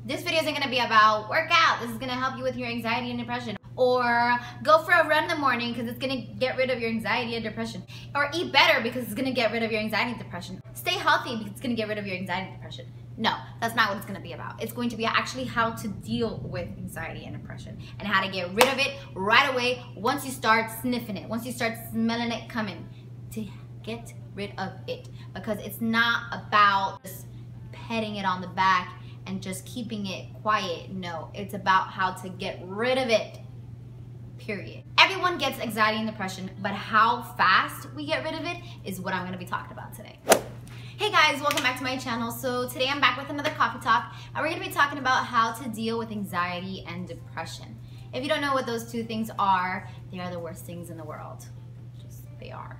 This video isn't gonna be about workout. This is gonna help you with your anxiety and depression. Or go for a run in the morning because it's gonna get rid of your anxiety and depression. Or eat better because it's gonna get rid of your anxiety and depression. Stay healthy because it's gonna get rid of your anxiety and depression. No, that's not what it's gonna be about. It's going to be actually how to deal with anxiety and depression and how to get rid of it right away once you start sniffing it, once you start smelling it coming, to get rid of it. Because it's not about just petting it on the back and just keeping it quiet. No, it's about how to get rid of it. Period. Everyone gets anxiety and depression, but how fast we get rid of it is what I'm going to be talking about today. Hey guys, welcome back to my channel. So today I'm back with another coffee talk, and we're going to be talking about how to deal with anxiety and depression. If you don't know what those two things are, they are the worst things in the world. They are.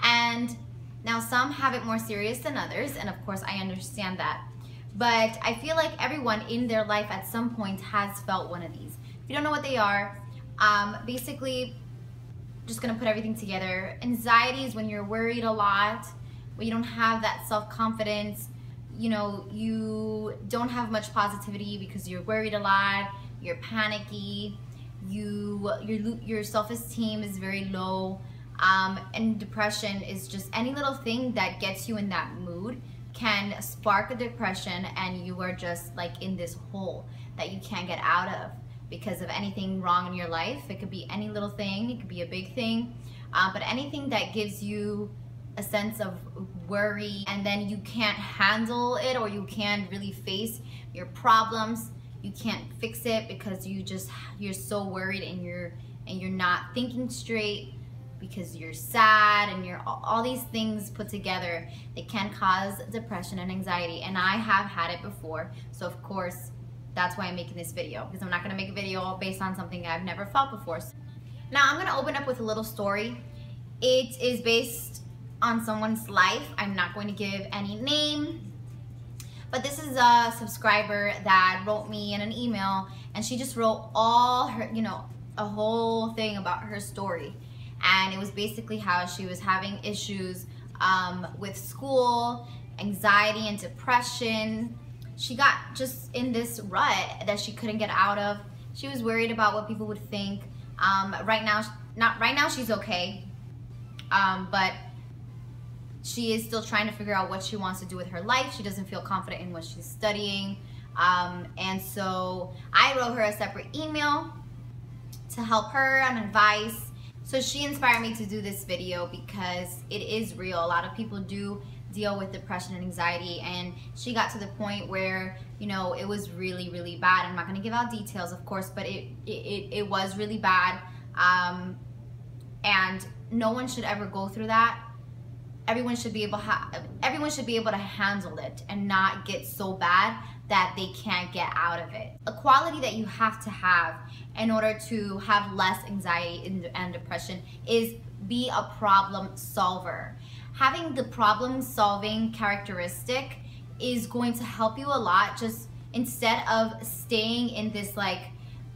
And now some have it more serious than others, and of course I understand that. But I feel like everyone in their life at some point has felt one of these. If you don't know what they are, basically, just gonna put everything together. Anxiety is when you're worried a lot, when you don't have that self-confidence, you know, you don't have much positivity because you're worried a lot, you're panicky, your self-esteem is very low, and depression is just any little thing that gets you in that mood can spark a depression, and you are just like in this hole that you can't get out of because of anything wrong in your life. It could be any little thing, it could be a big thing, but anything that gives you a sense of worry and then you can't handle it, or you can't really face your problems, you can't fix it because you're so worried and you're not thinking straight because you're sad, and you're all these things put together, it can cause depression and anxiety. And I have had it before, so of course that's why I'm making this video, because I'm not going to make a video based on something I've never felt before. Now I'm going to open up with a little story. It is based on someone's life. I'm not going to give any name, but this is a subscriber that wrote me in an email, and she just wrote all her, a whole thing about her story. And it was basically how she was having issues with school, anxiety and depression. She got just in this rut that she couldn't get out of. She was worried about what people would think. Right now she's okay, but she is still trying to figure out what she wants to do with her life. She doesn't feel confident in what she's studying, and so I wrote her a separate email to help her on advice. So she inspired me to do this video because it is real. A lot of people do deal with depression and anxiety, and she got to the point where, it was really, really bad. I'm not going to give out details, of course, but it was really bad, and no one should ever go through that. Everyone should be able to handle it and not get so bad that they can't get out of it. A quality that you have to have in order to have less anxiety and depression is be a problem solver. Having the problem solving characteristic is going to help you a lot. Just instead of staying in this like,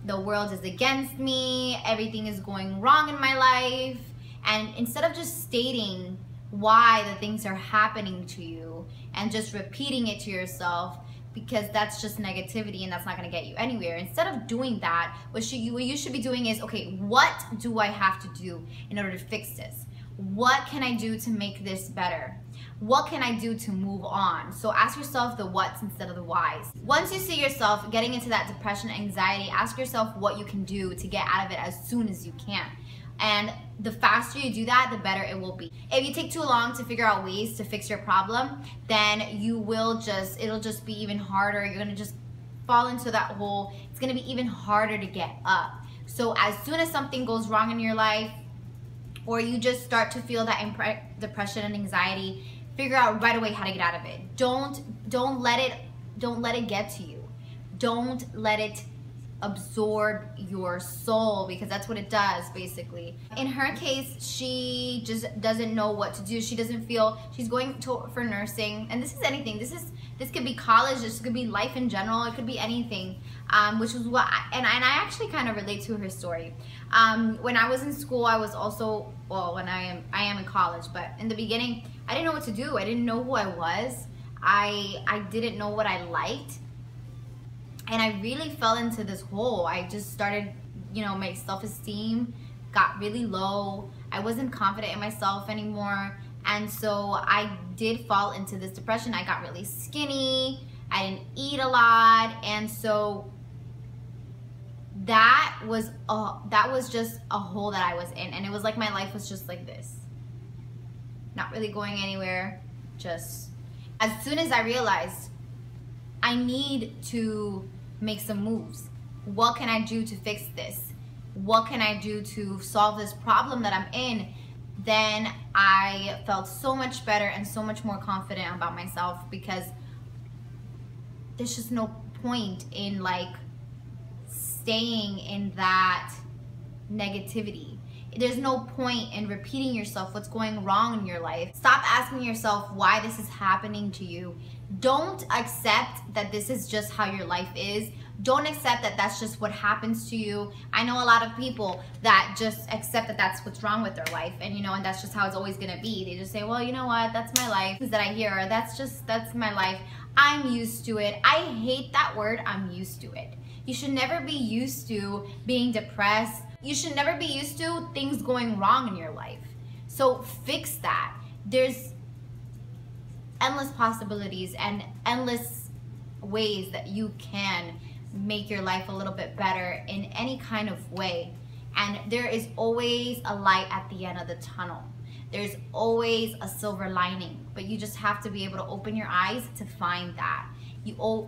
the world is against me, everything is going wrong in my life, and instead of just stating why the things are happening to you and just repeating it to yourself, because that's just negativity and that's not going to get you anywhere. Instead of doing that, what you should be doing is, okay, what do I have to do in order to fix this? What can I do to make this better? What can I do to move on? So ask yourself the whats instead of the whys. Once you see yourself getting into that depression and anxiety, ask yourself what you can do to get out of it as soon as you can. And the faster you do that, the better it will be. If you take too long to figure out ways to fix your problem, then it'll just be even harder. You're gonna just fall into that hole. It's gonna be even harder to get up. So as soon as something goes wrong in your life, or you just start to feel that depression and anxiety, figure out right away how to get out of it. Don't let it get to you. Don't let it absorb your soul, because that's what it does basically. In her case, she just doesn't know what to do. She doesn't feel, she's going for nursing, and this is anything. This could be college, this could be life in general, it could be anything, which was what I actually kind of relate to her story. When I was in school, I was also, well, when I am in college, but in the beginning I didn't know what to do. I didn't know who I was. I didn't know what I liked. And I really fell into this hole. I just started, you know, my self-esteem got really low. I wasn't confident in myself anymore. And so I did fall into this depression. I got really skinny. I didn't eat a lot. And so that was just a hole that I was in. And it was like my life was just like this. Not really going anywhere. Just as soon as I realized I need to make some moves. What can I do to fix this? What can I do to solve this problem that I'm in? Then I felt so much better and so much more confident about myself, because there's just no point in like staying in that negativity. There's no point in repeating yourself what's going wrong in your life. Stop asking yourself why this is happening to you. Don't accept that this is just how your life is. Don't accept that that's just what happens to you. I know a lot of people that just accept that that's what's wrong with their life, and you know, and that's just how it's always gonna be. They just say, well, you know what, that's my life. Things that I hear, that's my life. I'm used to it. I hate that word, I'm used to it. You should never be used to being depressed. You should never be used to things going wrong in your life. So fix that. There's endless possibilities and endless ways that you can make your life a little bit better in any kind of way. And there is always a light at the end of the tunnel. There's always a silver lining, but you just have to be able to open your eyes to find that.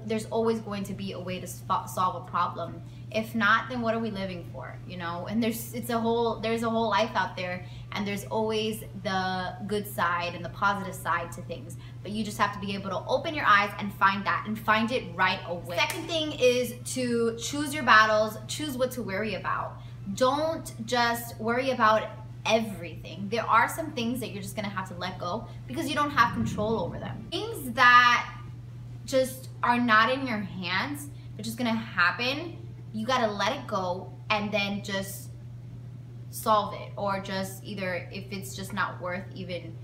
There's always going to be a way to solve a problem. If not, then what are we living for, you know? And there's a whole life out there, and there's always the good side and the positive side to things. But you just have to be able to open your eyes and find that, and find it right away. Second thing is to choose your battles, choose what to worry about. Don't just worry about everything. There are some things that you're just gonna have to let go because you don't have control over them. Things that just are not in your hands, but just gonna happen, you gotta let it go and then just solve it. Or just either, if it's just not worth even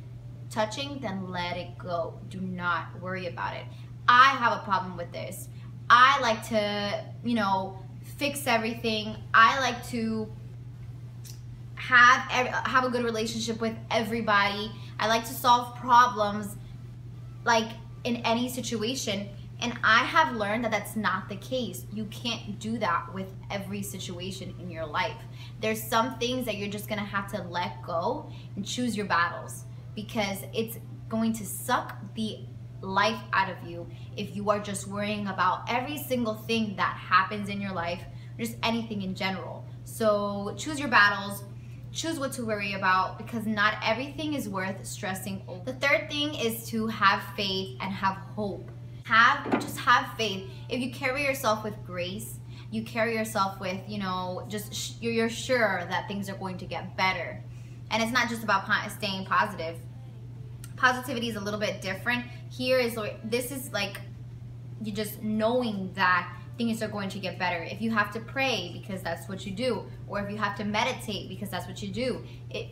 touching, then let it go. Do not worry about it. I have a problem with this. I like to, you know, fix everything. I like to have a good relationship with everybody. I like to solve problems like in any situation, and I have learned that that's not the case. You can't do that with every situation in your life. There's some things that you're just gonna have to let go and choose your battles, because it's going to suck the life out of you if you are just worrying about every single thing that happens in your life, or just anything in general. So choose your battles. Choose what to worry about, because not everything is worth stressing over. The third thing is to have faith and have hope. Just have faith. If you carry yourself with grace, you carry yourself with, you know, just you're sure that things are going to get better. And it's not just about staying positive. Positivity is a little bit different. This is like you just knowing that things are going to get better. If you have to pray because that's what you do, or if you have to meditate because that's what you do,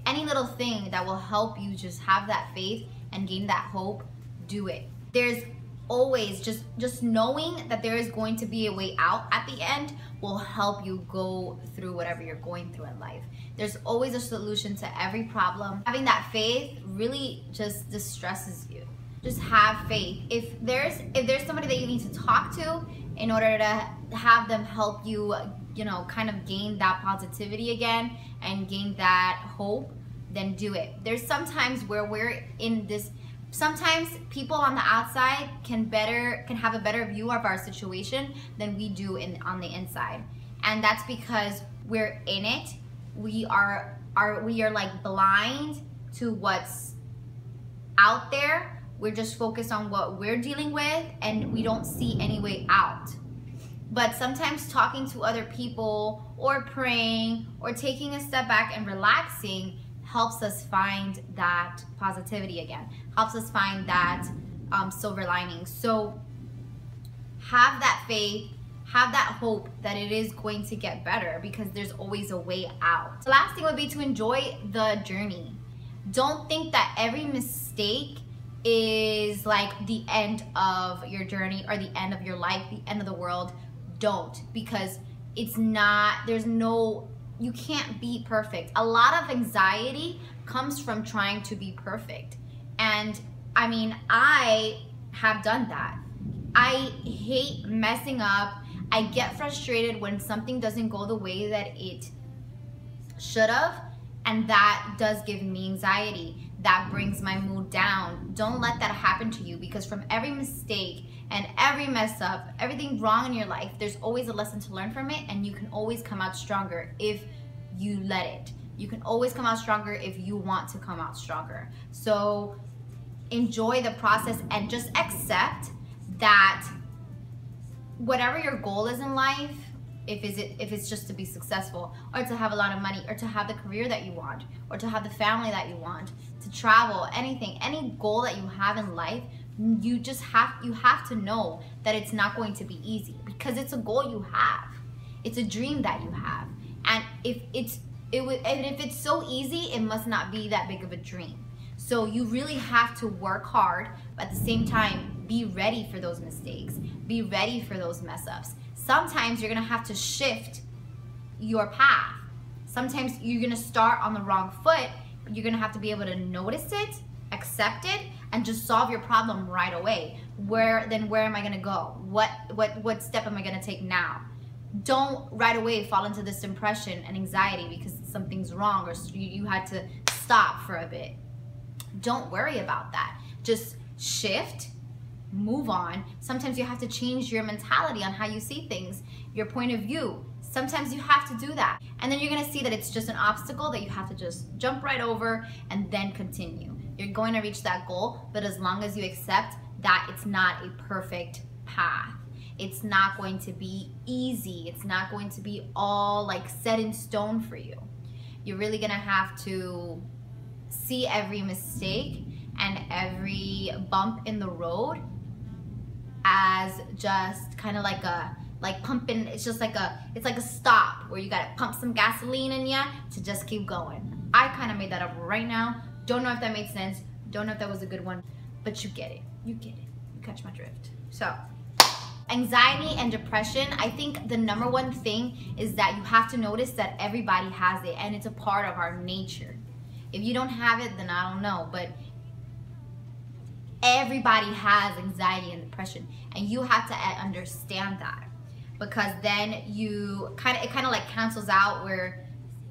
any little thing that will help you just have that faith and gain that hope, do it. There's always just knowing that there is going to be a way out at the end will help you go through whatever you're going through in life. There's always a solution to every problem. Having that faith really just distresses you. Just have faith. If there's somebody that you need to talk to in order to have them help you, you know, kind of gain that positivity again and gain that hope, then do it. There's sometimes where we're in this, sometimes people on the outside can have a better view of our situation than we do on the inside. And that's because we're in it. We are like blind to what's out there. We're just focused on what we're dealing with, and we don't see any way out. But sometimes talking to other people or praying or taking a step back and relaxing helps us find that positivity again, helps us find that silver lining. So have that faith, have that hope that it is going to get better, because there's always a way out. The last thing would be to enjoy the journey. Don't think that every mistake is like the end of your journey or the end of your life, the end of the world. don't, because it's not, you can't be perfect. A lot of anxiety comes from trying to be perfect. And I mean, I have done that. I hate messing up. I get frustrated when something doesn't go the way that it should have, and that does give me anxiety. That brings my mood down. Don't let that happen to you, because from every mistake and every mess up, everything wrong in your life, there's always a lesson to learn from it, and you can always come out stronger if you let it. You can always come out stronger if you want to come out stronger. So enjoy the process and just accept that whatever your goal is in life, if it's just to be successful, or to have a lot of money, or to have the career that you want, or to have the family that you want, to travel, anything, any goal that you have in life, you have to know that it's not going to be easy, because it's a goal you have. It's a dream that you have. And if it's so easy, it must not be that big of a dream. So you really have to work hard, but at the same time, be ready for those mistakes. Be ready for those mess ups. Sometimes you're gonna have to shift your path. Sometimes you're gonna start on the wrong foot, but you're gonna have to be able to notice it, accept it, and just solve your problem right away. Where am I gonna go? What step am I gonna take now? Don't right away fall into this depression and anxiety because something's wrong or you had to stop for a bit. Don't worry about that. Just shift, move on. Sometimes you have to change your mentality on how you see things, your point of view. Sometimes you have to do that. And then you're gonna see that it's just an obstacle that you have to just jump right over and then continue. You're going to reach that goal, but as long as you accept that it's not a perfect path. It's not going to be easy. It's not going to be all like set in stone for you. You're really gonna have to see every mistake and every bump in the road as just kind of like pumping. It's just like it's like a stop where you gotta pump some gasoline in ya to just keep going. I kind of made that up right now. Don't know if that made sense. Don't know if that was a good one, but you get it. You get it. You catch my drift. So anxiety and depression, I think the number one thing is that you have to notice that everybody has it, and it's a part of our nature. If you don't have it, then I don't know, but everybody has anxiety and depression, and you have to understand that, because then it kind of like cancels out where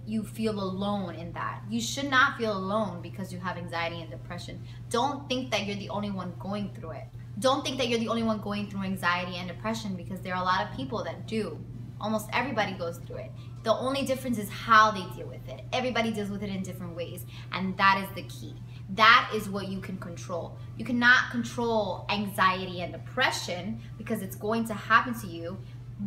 you feel alone in that. You should not feel alone because you have anxiety and depression. Don't think that you're the only one going through it. Don't think that you're the only one going through anxiety and depression, because there are a lot of people that do. Almost everybody goes through it. The only difference is how they deal with it. Everybody deals with it in different ways, and that is the key. That is what you can control. You cannot control anxiety and depression because it's going to happen to you,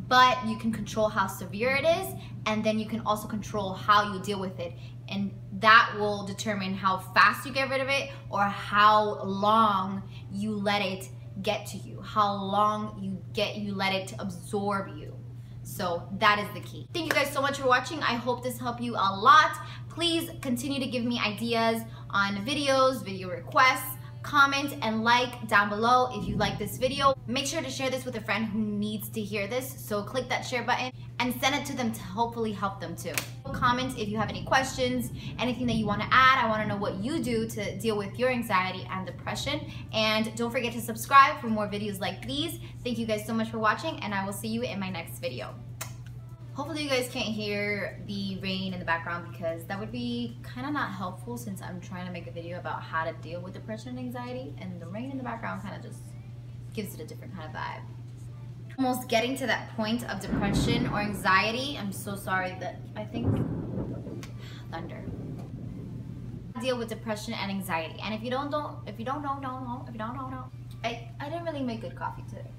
but you can control how severe it is, and then you can also control how you deal with it. And that will determine how fast you get rid of it, or how long you let it get to you, how long you let it absorb you. So that is the key. Thank you guys so much for watching. I hope this helped you a lot. Please continue to give me ideas on videos, video requests. Comment and like down below if you like this video. Make sure to share this with a friend who needs to hear this. So click that share button and send it to them to hopefully help them too. Comment if you have any questions, anything that you want to add. I want to know what you do to deal with your anxiety and depression. And don't forget to subscribe for more videos like these. Thank you guys so much for watching, and I will see you in my next video. Hopefully you guys can't hear the rain in the background, because that would be kind of not helpful since I'm trying to make a video about how to deal with depression and anxiety, and the rain in the background kind of just gives it a different kind of vibe. Almost getting to that point of depression or anxiety. I'm so sorry that I think thunder. Deal with depression and anxiety. And if you don't know, I didn't really make good coffee today.